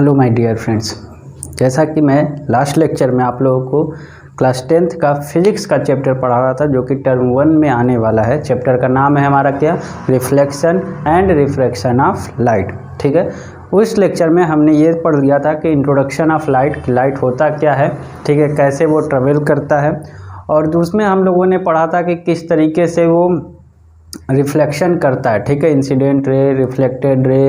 Hello my dear friends, जैसा कि मैं लास्ट लेक्चर में आप लोगों को क्लास 10th का फिजिक्स का चैप्टर पढ़ा रहा था जो कि टर्म 1 में आने वाला है। चैप्टर का नाम है हमारा क्या, reflection and refraction of light. ठीक है, उस लेक्चर में हमने ये पढ़ लिया था कि इंट्रोडक्शन ऑफ लाइट, लाइट होता क्या है, ठीक है, कैसे वो ट्रेवल करता है, और उसमें हम लोगों ने पढ़ा था कि किस तरीके से वो रिफ्लेक्शन करता है। ठीक है, incident ray, reflected ray,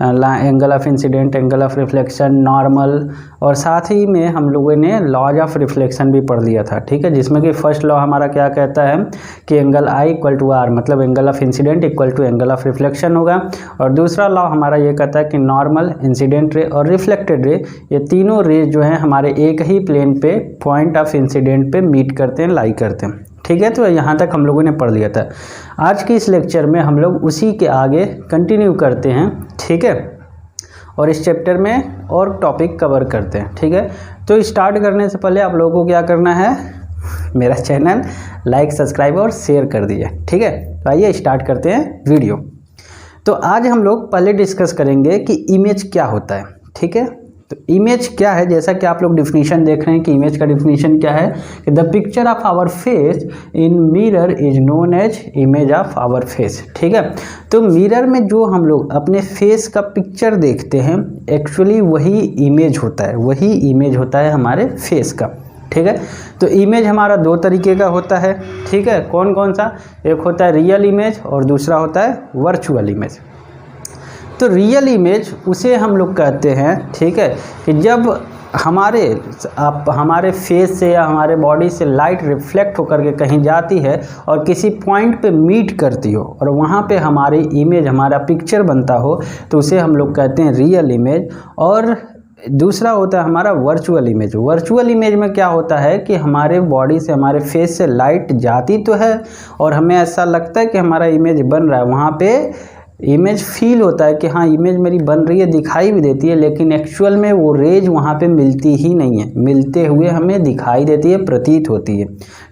angle of incident, angle of reflection, normal, और साथ ही में हम लोगों ने लॉज ऑफ रिफ्लेक्शन भी पढ़ लिया था। ठीक है, जिसमें कि फर्स्ट लॉ हमारा क्या कहता है कि angle I equal to R, मतलब angle of incidence equal to angle of reflection होगा। और दूसरा लॉ हमारा ये कहता है कि नॉर्मल, इंसिडेंट रे और रिफ्लेक्टेड रे, ये तीनों रेज जो हैं हमारे एक ही प्लेन पे पॉइंट ऑफ इंसिडेंट पे मीट करते हैं, लाई करते हैं। ठीक है, तो यहाँ तक हम लोगों ने पढ़ लिया था। आज के इस लेक्चर में हम लोग उसी के आगे कंटिन्यू करते हैं। ठीक है, और इस चैप्टर में और टॉपिक कवर करते हैं। ठीक है, तो स्टार्ट करने से पहले आप लोगों को क्या करना है, मेरा चैनल लाइक, सब्सक्राइब और शेयर कर दीजिए। ठीक है, तो आइए स्टार्ट करते हैं वीडियो। तो आज हम लोग पहले डिस्कस करेंगे कि इमेज क्या होता है। ठीक है, तो इमेज क्या है, जैसा कि आप लोग डिफिनीशन देख रहे हैं कि इमेज का डिफिनीशन क्या है कि the picture of our face in mirror is known as image of our face. ठीक है, तो मिरर में जो हम लोग अपने फेस का पिक्चर देखते हैं एक्चुअली वही इमेज होता है, वही इमेज होता है हमारे फेस का। ठीक है, तो इमेज हमारा दो तरीके का होता है। ठीक है, कौन कौन सा, एक होता है रियल इमेज और दूसरा होता है वर्चुअल इमेज। तो रियल इमेज उसे हम लोग कहते हैं, ठीक है, कि जब हमारे फेस से या हमारे बॉडी से लाइट रिफ्लेक्ट होकर के कहीं जाती है और किसी पॉइंट पे मीट करती हो और वहाँ पे हमारी इमेज, हमारा पिक्चर बनता हो, तो उसे हम लोग कहते हैं रियल इमेज। और दूसरा होता है हमारा वर्चुअल इमेज। वर्चुअल इमेज में क्या होता है कि हमारे बॉडी से, हमारे फेस से लाइट जाती तो है और हमें ऐसा लगता है कि हमारा इमेज बन रहा है, वहाँ पे इमेज फील होता है कि हाँ इमेज मेरी बन रही है, दिखाई भी देती है, लेकिन एक्चुअल में वो रेज वहाँ पे मिलती ही नहीं है, मिलते हुए हमें दिखाई देती है, प्रतीत होती है।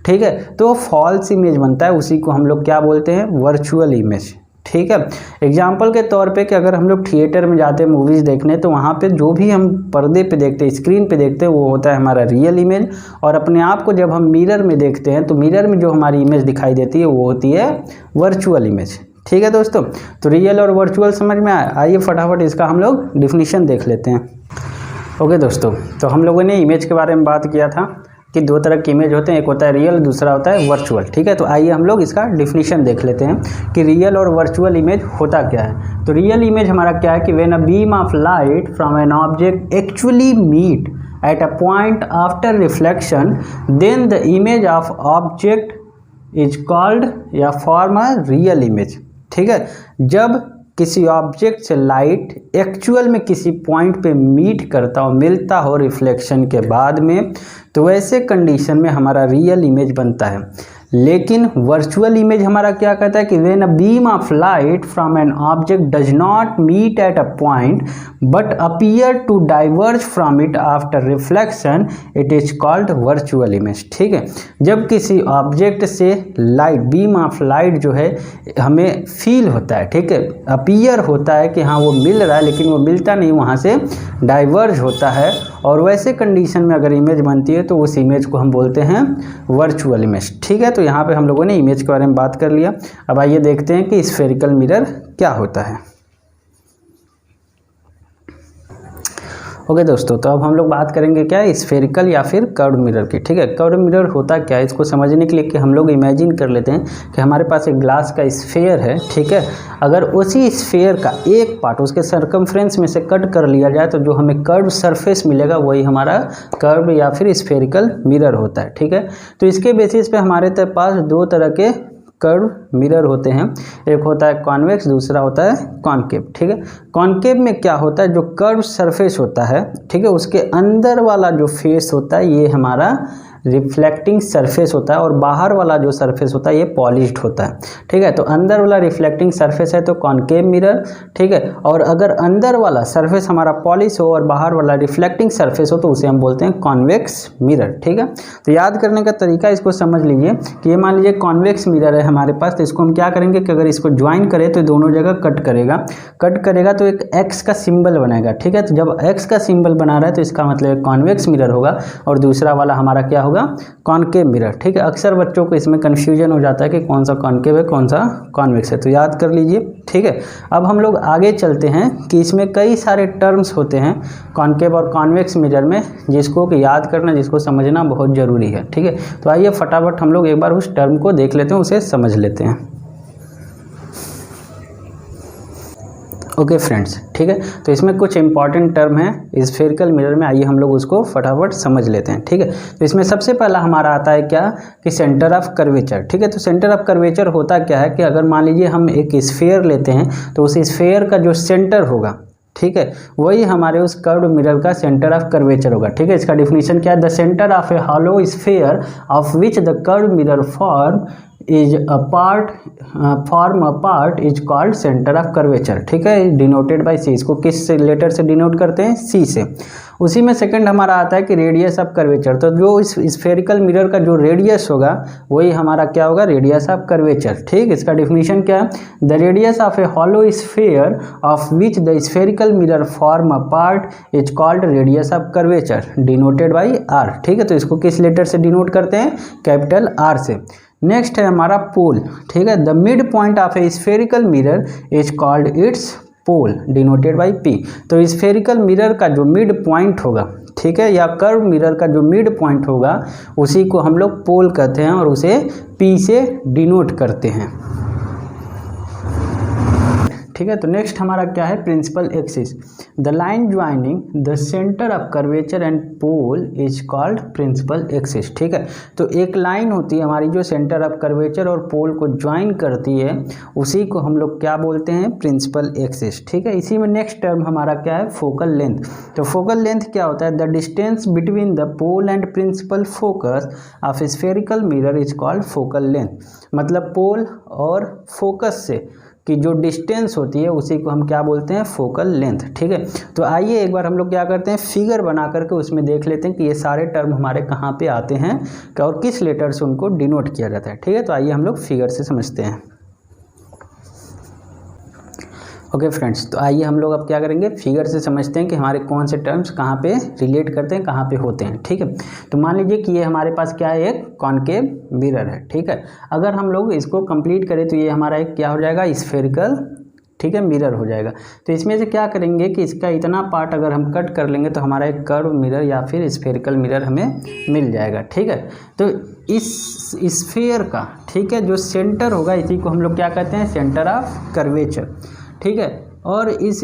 ठीक है, तो फॉल्स इमेज बनता है, उसी को हम लोग क्या बोलते हैं, वर्चुअल इमेज। ठीक है, एग्जाम्पल के तौर पे कि अगर हम लोग थिएटर में जाते हैं मूवीज़ देखने, तो वहाँ पे जो भी हम पर्दे पे देखते हैं, स्क्रीन पे देखते हैं, वो होता है हमारा रियल इमेज। और अपने आप को जब हम मिरर में देखते हैं तो मिरर में जो हमारी इमेज दिखाई देती है वो होती है वर्चुअल इमेज। ठीक है दोस्तों, तो रियल और वर्चुअल समझ में आया। आइए फटाफट इसका हम लोग डिफिनीशन देख लेते हैं। ओके दोस्तों, तो हम लोगों ने इमेज के बारे में बात किया था कि दो तरह के इमेज होते हैं, एक होता है रियल, दूसरा होता है वर्चुअल। ठीक है, तो आइए हम लोग इसका डिफिनीशन देख लेते हैं कि रियल और वर्चुअल इमेज होता क्या है। तो रियल इमेज हमारा क्या है कि when a beam of light from an object actually meet at a point after reflection, then the image of object is called या फॉर्म अ रियल इमेज। ठीक है, जब किसी ऑब्जेक्ट से लाइट एक्चुअल में किसी पॉइंट पे मीट करता हो, मिलता हो रिफ्लेक्शन के बाद में, तो वैसे कंडीशन में हमारा रियल इमेज बनता है। लेकिन वर्चुअल इमेज हमारा क्या कहता है कि when a beam of light from an object does not meet at a point but appear to diverge from it after reflection, it is called virtual image. ठीक है, जब किसी ऑब्जेक्ट से लाइट, बीम ऑफ लाइट जो है हमें feel होता है, ठीक है, अपीयर होता है कि हाँ वो मिल रहा है, लेकिन वो मिलता नहीं, वहाँ से डाइवर्ज होता है, और वैसे कंडीशन में अगर इमेज बनती है तो उस इमेज को हम बोलते हैं वर्चुअल इमेज। ठीक है, तो यहाँ पे हम लोगों ने इमेज के बारे में बात कर लिया। अब आइए देखते हैं कि स्फेरिकल मिरर क्या होता है। ओके दोस्तों, तो अब हम लोग बात करेंगे क्या, स्फेरिकल या फिर कर्व मिरर की। ठीक है, कर्व मिरर होता क्या है, इसको समझने के लिए कि हम लोग इमेजिन कर लेते हैं कि हमारे पास एक ग्लास का स्फेयर है। ठीक है, अगर उसी स्फेयर का एक पार्ट उसके सर्कमफ्रेंस में से कट कर लिया जाए तो जो हमें कर्व सरफेस मिलेगा वही हमारा कर्व या फिर स्फेरिकल मिरर होता है। ठीक है, तो इसके बेसिस पे हमारे पास दो तरह के कर्व मिरर होते हैं, एक होता है कॉन्वेक्स, दूसरा होता है कॉनकेव। ठीक है, कॉनकेव में क्या होता है, जो कर्व सरफेस होता है, ठीक है, उसके अंदर वाला जो फेस होता है ये हमारा रिफ्लेक्टिंग सरफेस होता है और बाहर वाला जो सरफेस होता है ये पॉलिश्ड होता है, ठीक है। तो अंदर वाला रिफ्लेक्टिंग सरफेस है तो कॉनकेव मिरर, ठीक है। और अगर अंदर वाला सरफेस हमारा पॉलिश हो और बाहर वाला रिफ्लेक्टिंग सरफेस हो तो उसे हम बोलते हैं कॉन्वेक्स मिरर, ठीक है। तो याद करने का तरीका इसको समझ लीजिए कि ये मान लीजिए कॉन्वेक्स मिरर है हमारे पास, तो इसको हम क्या करेंगे कि अगर इसको ज्वाइन करें तो दोनों जगह कट करेगा तो एक एक्स का सिंबल बनाएगा, ठीक है। तो जब एक्स का सिंबल बना रहा है तो इसका मतलब कॉन्वेक्स मिरर होगा और दूसरा वाला हमारा क्या होगा, कॉनकेव मिरर, ठीक है। अक्सर बच्चों को इसमें कन्फ्यूजन हो जाता है कि कौन सा कॉनकेव है कौन सा कॉन्वेक्स है, तो याद कर लीजिए, ठीक है। अब हम लोग आगे चलते हैं कि इसमें कई सारे टर्म्स होते हैं कॉनकेव और कॉन्वेक्स मिरर में, जिसको कि याद करना, जिसको समझना बहुत ज़रूरी है, ठीक है। तो आइए फटाफट हम लोग एक बार उस टर्म को देख लेते हैं, उसे समझ लेते हैं। ओके फ्रेंड्स, ठीक है। तो इसमें कुछ इंपॉर्टेंट टर्म है स्फेरिकल मिरर में, आइए हम लोग उसको फटाफट समझ लेते हैं, ठीक है। तो इसमें सबसे पहला हमारा आता है क्या कि सेंटर ऑफ कर्वेचर, ठीक है। तो सेंटर ऑफ कर्वेचर होता क्या है कि अगर मान लीजिए हम एक स्फेयर लेते हैं तो उस स्फेयर का जो सेंटर होगा, ठीक है, वही हमारे उस कर्व मिरर का सेंटर ऑफ कर्वेचर होगा, ठीक है। इसका डिफिनीशन क्या है, the centre of a hollow sphere of which the curve mirror form a part is called centre of curvature, ठीक है, डिनोटेड बाय सी। इसको किस लेटर से डिनोट करते हैं, सी से। उसी में सेकंड हमारा आता है कि रेडियस ऑफ कर्वेचर, तो जो इस स्फेरिकल मिरर का जो रेडियस होगा वही हमारा क्या होगा, रेडियस ऑफ कर्वेचर, ठीक। इसका डिफिनीशन क्या है, the radius of a hollow sphere of which the spherical mirror form a part is called radius of curvature denoted by R, ठीक है। तो इसको किस लेटर से डिनोट करते हैं, कैपिटल आर से। नेक्स्ट है हमारा पोल, ठीक है, the mid point of a spherical mirror is called its pole denoted by P. तो स्फेरिकल मिरर का जो मिड पॉइंट होगा, ठीक है, या कर्व मिरर का जो मिड पॉइंट होगा उसी को हम लोग पोल कहते हैं और उसे पी से डिनोट करते हैं, ठीक है। तो नेक्स्ट हमारा क्या है, principal axis, the line joining the centre of curvature and pole is called principal axis, ठीक है। तो एक लाइन होती है हमारी जो सेंटर ऑफ कर्वेचर और पोल को ज्वाइन करती है, उसी को हम लोग क्या बोलते हैं, प्रिंसिपल एक्सिस, ठीक है। इसी में नेक्स्ट टर्म हमारा क्या है, फोकल लेंथ। तो फोकल लेंथ क्या होता है, the distance between the pole and principal focus of spherical mirror is called focal length. मतलब पोल और फोकस से कि जो डिस्टेंस होती है उसी को हम क्या बोलते हैं, फोकल लेंथ, ठीक है। तो आइए एक बार हम लोग क्या करते हैं, फिगर बना करके उसमें देख लेते हैं कि ये सारे टर्म हमारे कहाँ पे आते हैं और किस लेटर से उनको डिनोट किया जाता है, ठीक है। तो आइए हम लोग फिगर से समझते हैं। ओके फ्रेंड्स, तो आइए हम लोग अब क्या करेंगे, फिगर से समझते हैं कि हमारे कौन से टर्म्स कहाँ पे रिलेट करते हैं, कहाँ पे होते हैं, ठीक है। तो मान लीजिए कि ये हमारे पास क्या है, एक कॉनकेव मिरर है, ठीक है। अगर हम लोग इसको कंप्लीट करें तो ये हमारा एक क्या हो जाएगा, स्फेरिकल, ठीक है, मिरर हो जाएगा। तो इसमें से क्या करेंगे कि इसका इतना पार्ट अगर हम कट कर लेंगे तो हमारा एक कर्व मिरर या फिर स्फेरिकल मिरर हमें मिल जाएगा, ठीक है। तो इस स्फेयर का, ठीक है, जो सेंटर होगा इसी को हम लोग क्या कहते हैं, सेंटर ऑफ कर्वेचर, ठीक है। और इस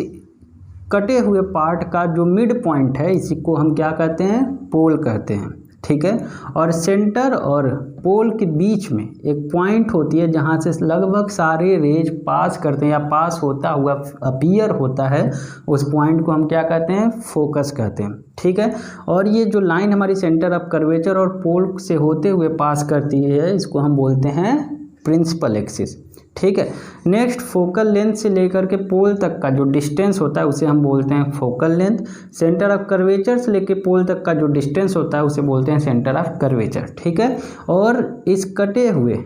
कटे हुए पार्ट का जो मिड पॉइंट है इसी को हम क्या कहते हैं, पोल कहते हैं, ठीक है। और सेंटर और पोल के बीच में एक पॉइंट होती है जहाँ से लगभग सारे रेज पास करते हैं या पास होता हुआ अपीयर होता है, उस पॉइंट को हम क्या कहते हैं, फोकस कहते हैं, ठीक है। और ये जो लाइन हमारी सेंटर ऑफ कर्वेचर और पोल से होते हुए पास करती है इसको हम बोलते हैं प्रिंसिपल एक्सिस, ठीक है। नेक्स्ट फोकल लेंथ से लेकर के पोल तक का जो डिस्टेंस होता है उसे हम बोलते हैं focal length. Centre of curvature से लेकर पोल तक का जो डिस्टेंस होता है उसे बोलते हैं सेंटर ऑफ कर्वेचर, ठीक है। और इस कटे हुए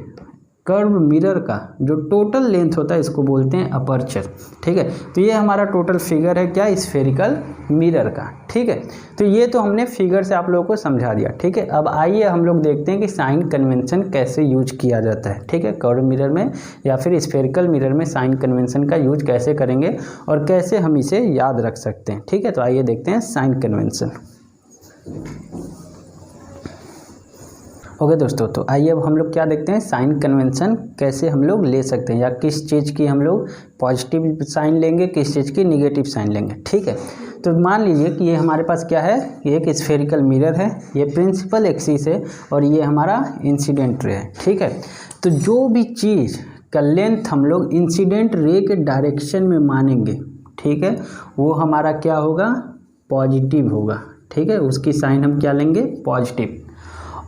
कर्व मिरर का जो टोटल लेंथ होता है इसको बोलते हैं अपर्चर, ठीक है। तो ये हमारा टोटल फिगर है क्या, स्फेरिकल मिरर का, ठीक है। तो ये तो हमने फिगर से आप लोगों को समझा दिया, ठीक है। अब आइए हम लोग देखते हैं कि साइन कन्वेंशन कैसे यूज किया जाता है, ठीक है। कर्व मिरर में या फिर स्फेरिकल मिरर में साइन कन्वेंशन का यूज कैसे करेंगे और कैसे हम इसे याद रख सकते हैं, ठीक है। तो आइए देखते हैं साइन कन्वेंशन। ओके दोस्तों, तो आइए अब हम लोग क्या देखते हैं, साइन कन्वेंशन कैसे हम लोग ले सकते हैं या किस चीज़ की हम लोग पॉजिटिव साइन लेंगे, किस चीज़ की निगेटिव साइन लेंगे, ठीक है। तो मान लीजिए कि ये हमारे पास क्या है, ये एक स्फेरिकल मिरर है, ये प्रिंसिपल एक्सिस है और ये हमारा इंसिडेंट रे है, ठीक है। तो जो भी चीज़ का लेंथ हम लोग इंसिडेंट रे के डायरेक्शन में मानेंगे, ठीक है, वो हमारा क्या होगा, पॉजिटिव होगा, ठीक है। उसकी साइन हम क्या लेंगे, पॉजिटिव।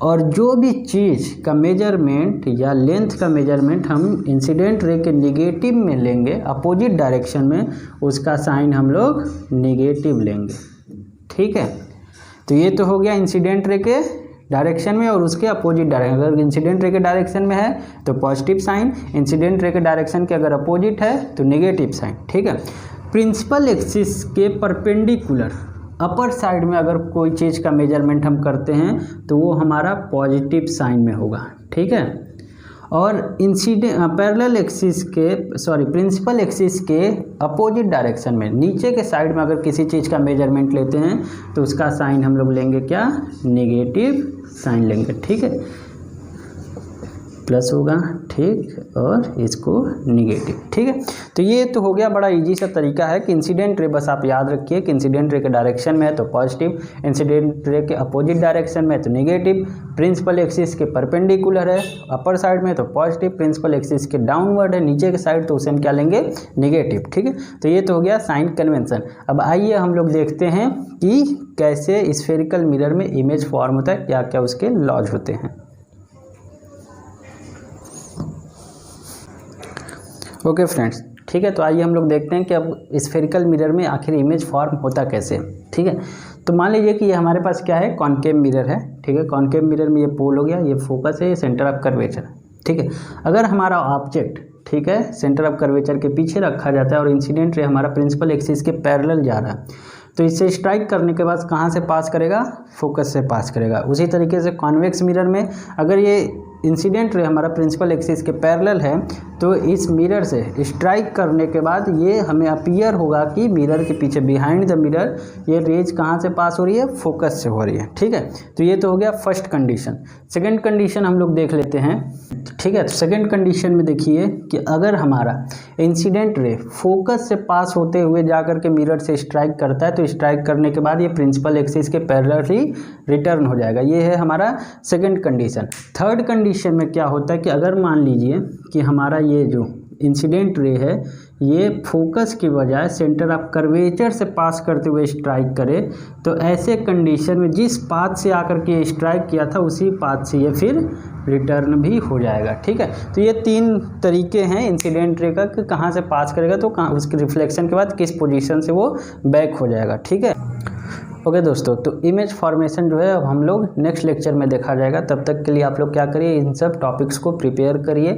और जो भी चीज़ का मेजरमेंट या लेंथ का मेजरमेंट हम इंसिडेंट रे के निगेटिव में लेंगे, अपोजिट डायरेक्शन में, उसका साइन हम लोग निगेटिव लेंगे। ठीक है, तो ये तो हो गया इंसिडेंट रे के डायरेक्शन में और उसके अपोजिट डायरेक्शन। अगर इंसिडेंट रे के डायरेक्शन में है तो पॉजिटिव साइन, इंसिडेंट रे के डायरेक्शन के अगर अपोजिट है तो नेगेटिव साइन। ठीक है, प्रिंसिपल एक्सिस के परपेंडिकुलर अपर साइड में अगर कोई चीज़ का मेजरमेंट हम करते हैं तो वो हमारा पॉजिटिव साइन में होगा। ठीक है, और पैरेलल एक्सिस के प्रिंसिपल एक्सिस के अपोजिट डायरेक्शन में नीचे के साइड में अगर किसी चीज़ का मेजरमेंट लेते हैं तो उसका साइन हम लोग लेंगे क्या, नेगेटिव साइन लेंगे। ठीक है, प्लस होगा, ठीक, और इसको निगेटिव। ठीक है, तो ये तो हो गया बड़ा इजी सा तरीका है कि इंसिडेंट रे बस आप याद रखिए कि इंसिडेंट रे के डायरेक्शन में है तो पॉजिटिव, इंसिडेंट रे के अपोजिट डायरेक्शन में है तो नेगेटिव, प्रिंसिपल एक्सिस के परपेंडिकुलर है अपर साइड में तो पॉजिटिव, प्रिंसिपल एक्सिस के डाउनवर्ड है नीचे के साइड तो उसे हम क्या लेंगे, नेगेटिव। ठीक है, तो ये तो हो गया साइन कन्वेंशन। अब आइए हम लोग देखते हैं कि कैसे स्फेरिकल मिरर में इमेज फॉर्म होता है, क्या क्या उसके लॉज होते हैं। ओके फ्रेंड्स, ठीक है, तो आइए हम लोग देखते हैं कि अब स्फेरिकल मिरर में आखिर इमेज फॉर्म होता कैसे। ठीक है, तो मान लीजिए कि ये हमारे पास क्या है, कॉनकेव मिरर है। ठीक है, कॉनकेव मिरर में ये पोल हो गया, ये फोकस है, ये सेंटर ऑफ कर्वेचर है। ठीक है, अगर हमारा ऑब्जेक्ट, ठीक है, सेंटर ऑफ कर्वेचर के पीछे रखा जाता है और इंसिडेंट रे हमारा प्रिंसिपल एक्सिस के पैरेलल जा रहा है तो इसे स्ट्राइक करने के बाद कहाँ से पास करेगा, फोकस से पास करेगा। उसी तरीके से कॉन्वेक्स मिरर में अगर ये इंसिडेंट रे हमारा प्रिंसिपल एक्सिस के पैरेलल है तो इस मिरर से स्ट्राइक करने के बाद ये हमें अपीयर होगा कि मिरर के पीछे, बिहाइंड द मिरर, ये रेज कहाँ से पास हो रही है, फोकस से हो रही है। ठीक है, तो ये तो हो गया फर्स्ट कंडीशन। सेकंड कंडीशन हम लोग देख लेते हैं। ठीक है, तो सेकंड कंडीशन में देखिए कि अगर हमारा इंसिडेंट रे फोकस से पास होते हुए जाकर के मिरर से स्ट्राइक करता है तो स्ट्राइक करने के बाद ये प्रिंसिपल एक्सिस के पैरेलल ही रिटर्न हो जाएगा। ये है हमारा सेकंड कंडीशन। थर्ड कंडीशन में क्या होता है कि अगर मान लीजिए कि हमारा ये जो इंसिडेंट रे है ये फोकस की बजाय सेंटर ऑफ कर्वेचर से पास करते हुए स्ट्राइक करे तो ऐसे कंडीशन में जिस पाथ से आकर के स्ट्राइक किया था उसी पाथ से ये फिर रिटर्न भी हो जाएगा। ठीक है, तो ये तीन तरीके हैं इंसिडेंट रे का कि कहाँ से पास करेगा तो कहाँ, उसके रिफ्लेक्शन के बाद किस पोजीशन से वो बैक हो जाएगा। ठीक है, ओके दोस्तों, तो इमेज फॉर्मेशन जो है अब हम लोग नेक्स्ट लेक्चर में देखा जाएगा। तब तक के लिए आप लोग क्या करिए, इन सब टॉपिक्स को प्रिपेयर करिए,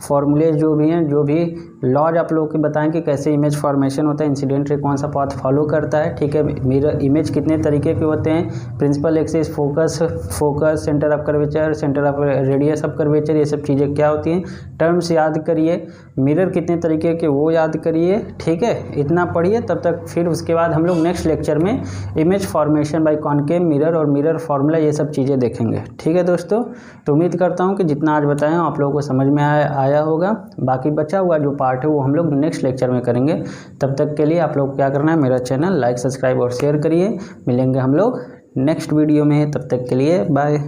फॉर्मूले जो भी हैं, जो भी लॉज आप लोगों को बताएं कि कैसे इमेज फॉर्मेशन होता है, इंसिडेंट रे कौन सा पाथ फॉलो करता है। ठीक है, मिरर इमेज कितने तरीके के होते हैं, principal axis, focus, centre of curvature, centre of radius of curvature, ये सब चीज़ें क्या होती हैं, टर्म्स याद करिए, मिरर कितने तरीके के वो याद करिए। ठीक है, इतना पढ़िए तब तक, फिर उसके बाद हम लोग नेक्स्ट लेक्चर में image formation by concave mirror और मिरर फार्मूला ये सब चीज़ें देखेंगे। ठीक है दोस्तों, तो उम्मीद करता हूँ कि जितना आज बताया हूँ आप लोगों को समझ में आया होगा। बाकी बचा हुआ जो पार्ट है वो हम लोग नेक्स्ट लेक्चर में करेंगे। तब तक के लिए आप लोग क्या करना है, मेरा चैनल लाइक, सब्सक्राइब और शेयर करिए। मिलेंगे हम लोग नेक्स्ट वीडियो में, तब तक के लिए बाय।